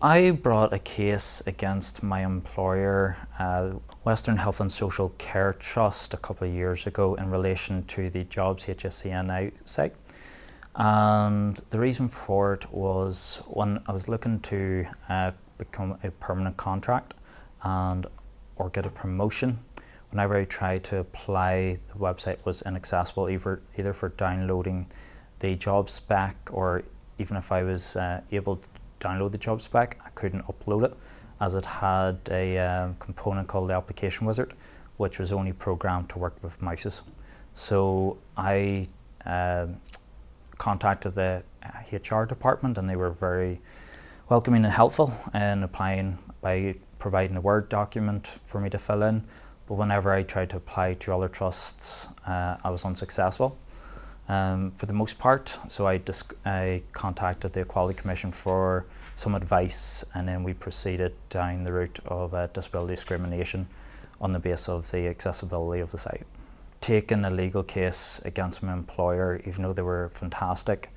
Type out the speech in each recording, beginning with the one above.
I brought a case against my employer, Western Health and Social Care Trust, a couple of years ago in relation to the Jobs HSC site. And the reason for it was when I was looking to become a permanent contract or get a promotion. Whenever I tried to apply, the website was inaccessible either for downloading the job spec, or even if I was able to download the job spec, I couldn't upload it, as it had a component called the application wizard, which was only programmed to work with mouses. So I contacted the HR department, and they were very welcoming and helpful in applying by providing a Word document for me to fill in. But whenever I tried to apply to other trusts, I was unsuccessful for the most part. So I contacted the Equality Commission for some advice, and then we proceeded down the route of disability discrimination on the basis of the accessibility of the site. Taking a legal case against my employer, even though they were fantastic,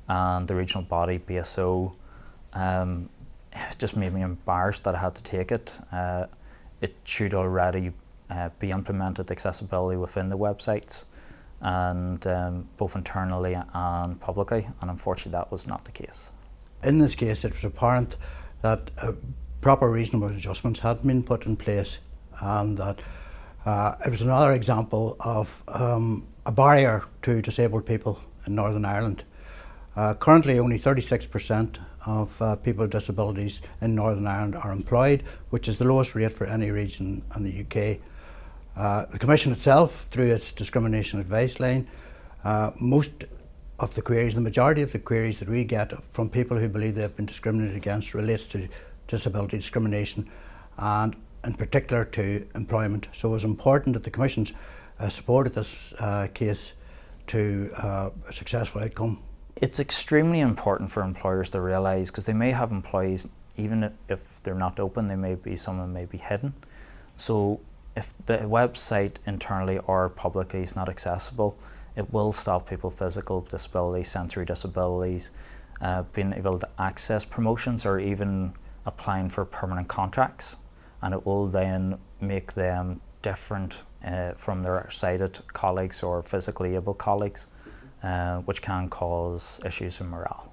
and the regional body, BSO, just made me embarrassed that I had to take it. It should already be implemented accessibility within the websites, and both internally and publicly, and unfortunately that was not the case. In this case, it was apparent that proper reasonable adjustments hadn't been put in place, and that it was another example of a barrier to disabled people in Northern Ireland. Currently only 36% of people with disabilities in Northern Ireland are employed, which is the lowest rate for any region in the UK. The Commission itself, through its discrimination advice line, the majority of the queries that we get from people who believe they've been discriminated against relates to disability discrimination, and in particular to employment. So it was important that the Commission supported this case to a successful outcome. It's extremely important for employers to realise, because they may have employees, even if they're not open, some of them may be hidden. So if the website internally or publicly is not accessible, it will stop people with physical disabilities, sensory disabilities, being able to access promotions or even applying for permanent contracts. And it will then make them different from their sighted colleagues or physically able colleagues, which can cause issues in morale.